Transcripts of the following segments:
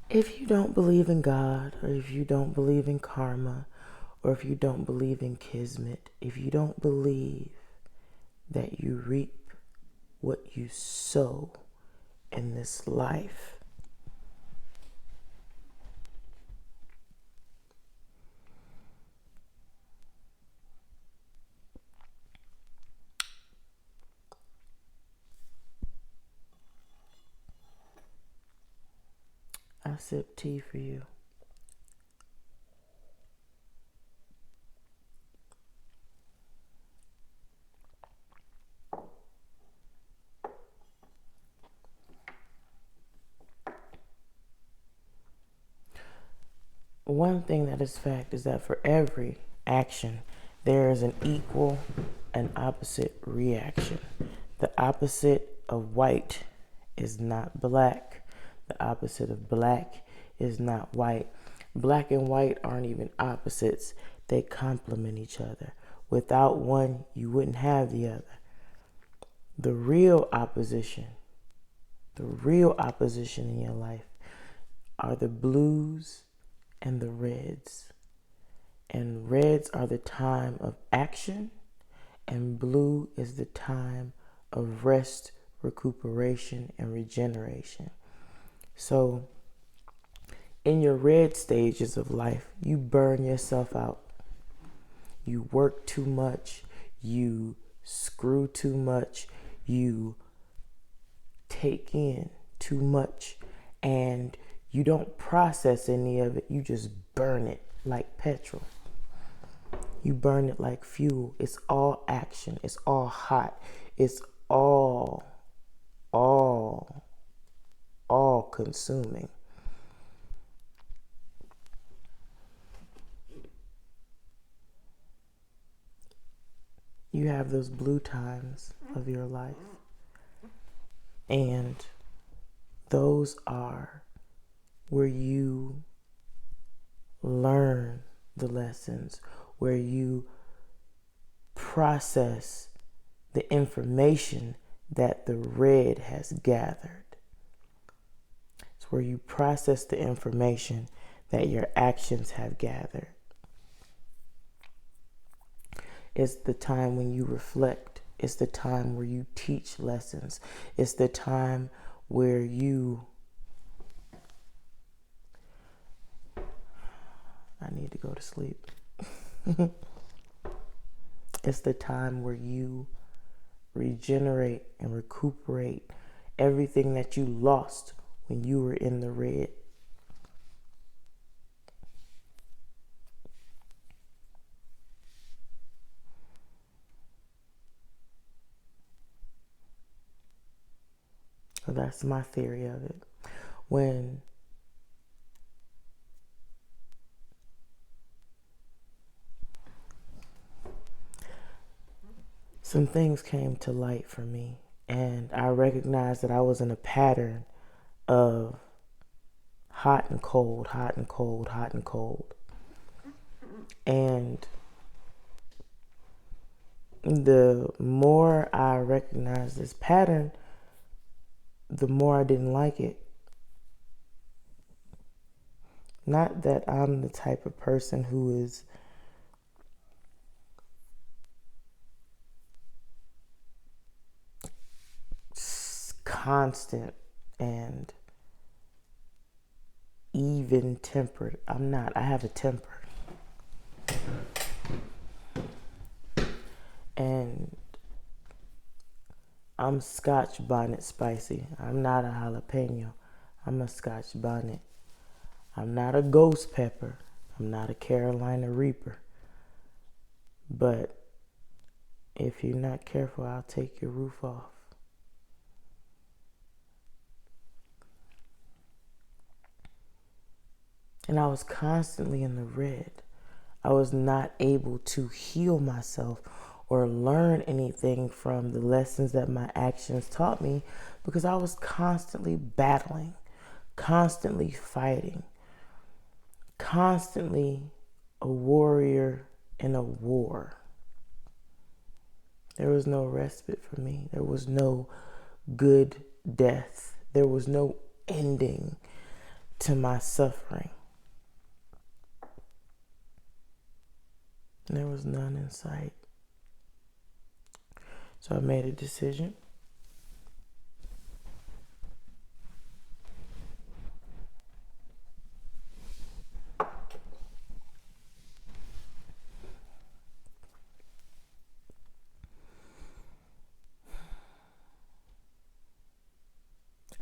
If you don't believe in God, or if you don't believe in karma, or if you don't believe in kismet, if you don't believe that you reap what you sow in this life, I sip tea for you. One thing that is fact is that for every action, there is an equal and opposite reaction. The opposite of white is not black. The opposite of black is not white. Black and white aren't even opposites. They complement each other. Without one, you wouldn't have the other. The real opposition in your life are the blues and the reds. And reds are the time of action, and blue is the time of rest, recuperation, and regeneration. So, in your red stages of life, you burn yourself out. You work too much. You screw too much. You take in too much. And you don't process any of it. You just burn it like petrol. You burn it like fuel. It's all action. It's all hot. It's all consuming. You have those blue times of your life. And those are where you learn the lessons, where you process the information that the red has gathered. It's where you process the information that your actions have gathered. It's the time when you reflect. It's the time where you teach lessons. It's the time where I need to go to sleep. It's the time where you regenerate and recuperate everything that you lost when you were in the red. So that's my theory of it. When some things came to light for me, and I recognized that I was in a pattern of hot and cold, hot and cold, hot and cold. And the more I recognized this pattern, the more I didn't like it. Not that I'm the type of person who is constant and even tempered. I'm not. I have a temper. And I'm Scotch bonnet spicy. I'm not a jalapeno. I'm a Scotch bonnet. I'm not a ghost pepper. I'm not a Carolina Reaper. But if you're not careful, I'll take your roof off. And I was constantly in the red. I was not able to heal myself or learn anything from the lessons that my actions taught me because I was constantly battling, constantly fighting, constantly a warrior in a war. There was no respite for me. There was no good death. There was no ending to my suffering. There was none in sight. So I made a decision.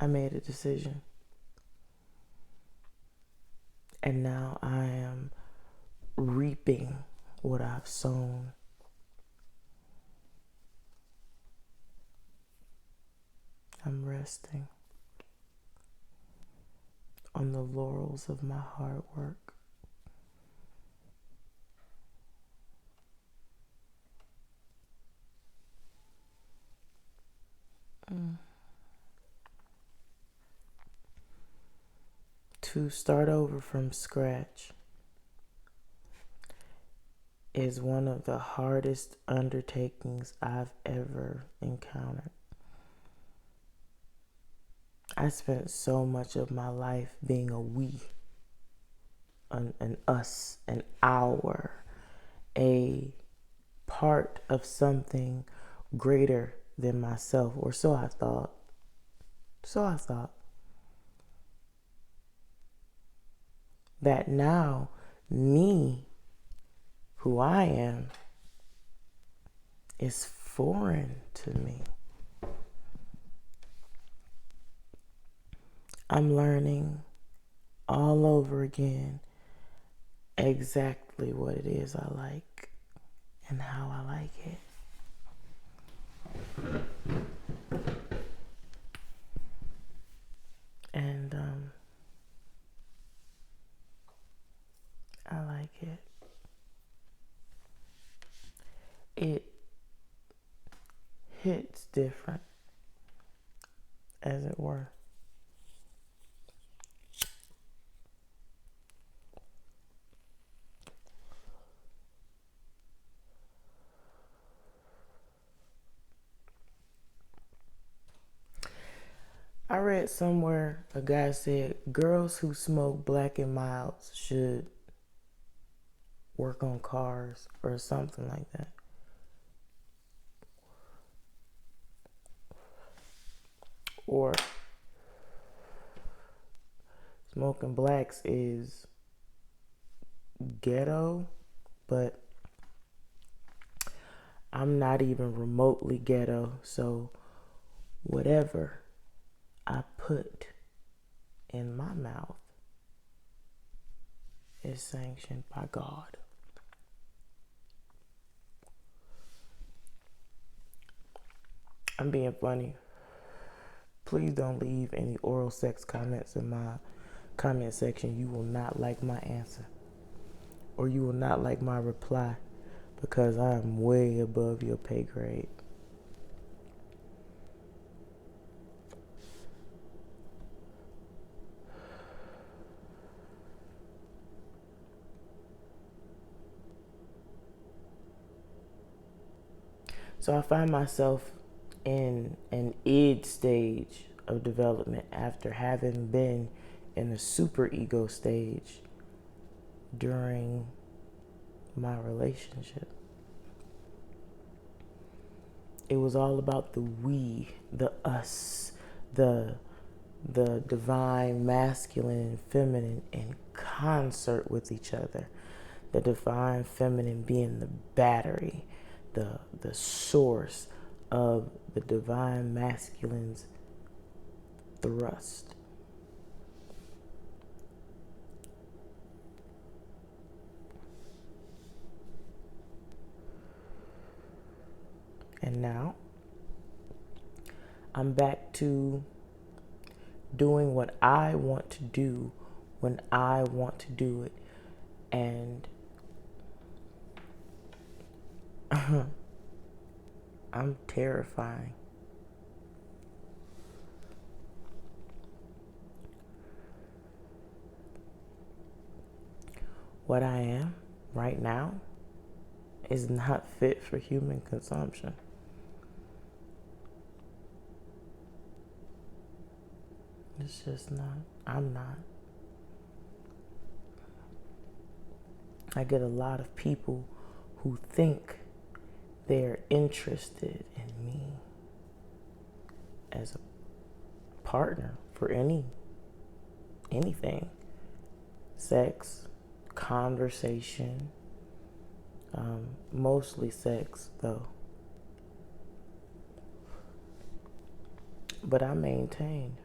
I made a decision. And now I am reaping what I've sown. I'm resting on the laurels of my hard work. To start over from scratch is one of the hardest undertakings I've ever encountered. I spent so much of my life being a we, an us, an our, a part of something greater than myself, or so I thought. That now, me, who I am, is foreign to me. I'm learning all over again exactly what it is I like and how I like it. And I like it. It hits different, as it were. I read somewhere a guy said girls who smoke Black and Milds should work on cars or something like that. Or smoking blacks is ghetto, but I'm not even remotely ghetto, so whatever I put in my mouth is sanctioned by God. I'm being funny. Please don't leave any oral sex comments in my comment section. You will not like my answer, or you will not like my reply, because I am way above your pay grade. So I find myself in an id stage of development after having been in a super ego stage during my relationship. It was all about the we, the us, the divine masculine and feminine in concert with each other. The divine feminine being the battery, the source of the divine masculine's thrust. And now I'm back to doing what I want to do when I want to do it. And I'm terrifying. What I am right now is not fit for human consumption. It's just not. I'm not. I get a lot of people who think they're interested in me as a partner for anything. Sex, conversation, mostly sex though. But I maintained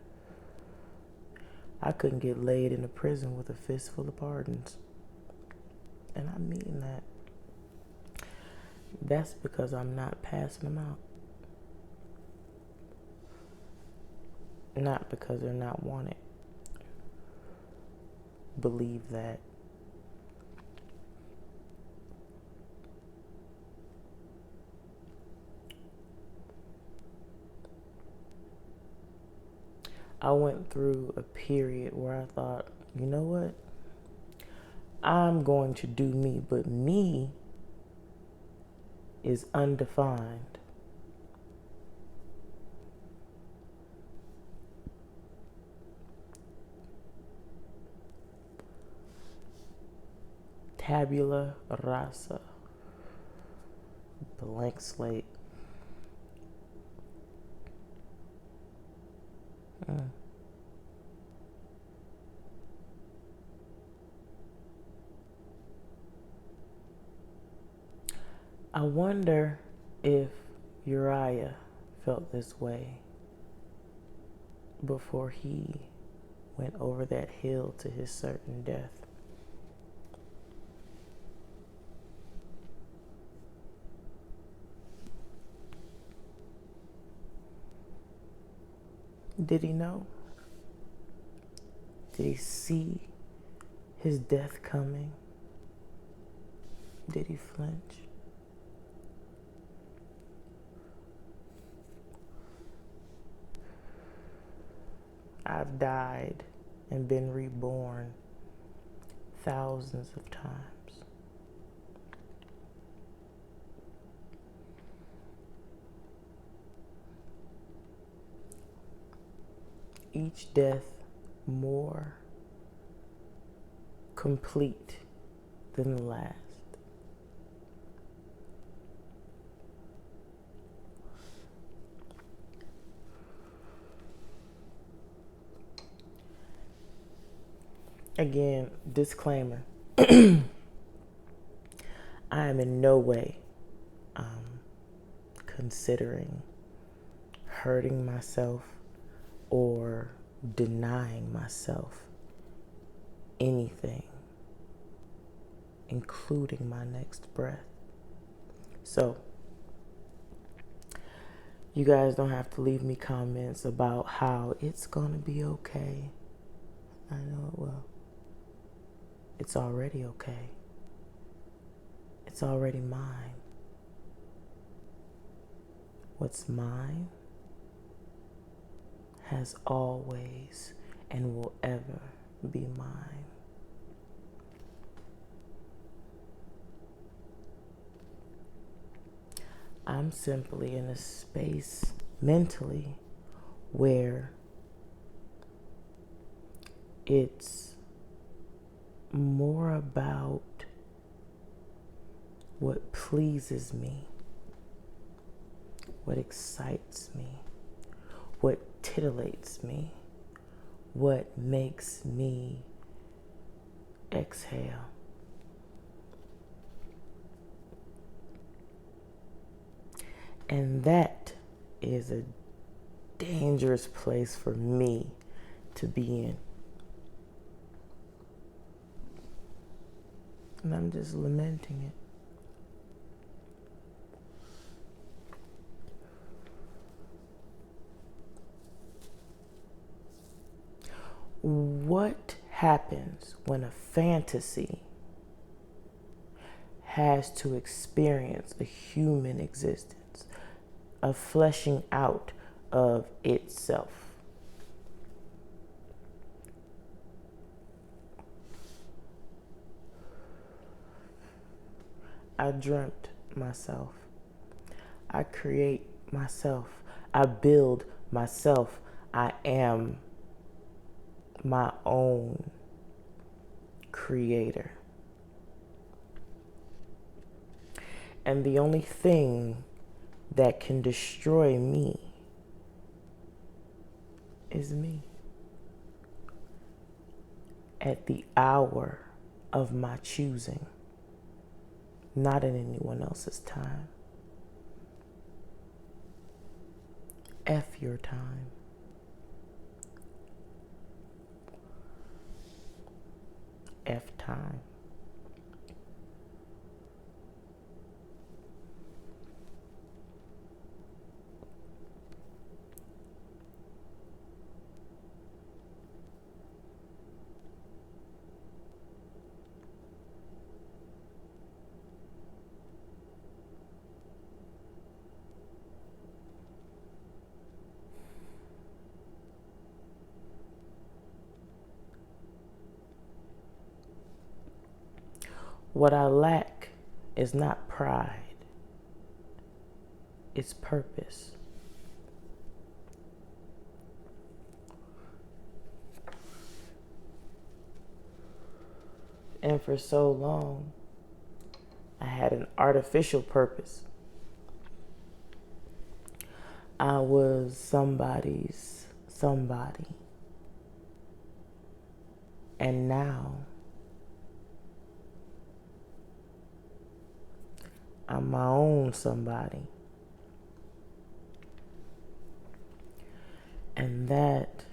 I couldn't get laid in a prison with a fistful of pardons. And I mean that. That's because I'm not passing them out. Not because they're not wanted. Believe that. I went through a period where I thought, you know what? I'm going to do me, but me is undefined. Tabula rasa. Blank slate. I wonder if Uriah felt this way before he went over that hill to his certain death. Did he know? Did he see his death coming? Did he flinch? I've died and been reborn thousands of times. Each death more complete than the last. Again, disclaimer. I am in no way considering hurting myself or denying myself anything, including my next breath. So, you guys don't have to leave me comments about how it's gonna be okay. I know it will. It's already okay. It's already mine. What's mine has always and will ever be mine. I'm simply in a space mentally where it's more about what pleases me, what excites me, what titillates me, what makes me exhale. And that is a dangerous place for me to be in. And I'm just lamenting it. What happens when a fantasy has to experience a human existence, a fleshing out of itself? I dreamt myself. I create myself. I build myself. I am my own creator. And the only thing that can destroy me is me. At the hour of my choosing, not at anyone else's time. F your time. F time. What I lack is not pride, it's purpose. And for so long, I had an artificial purpose. I was somebody's somebody. And now, I'm my own somebody. And that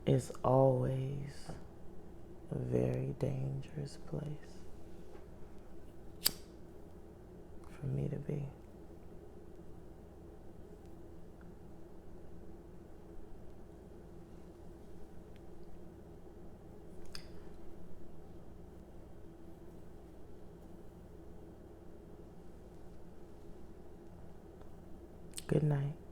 is always a very dangerous place for me to be. Good night.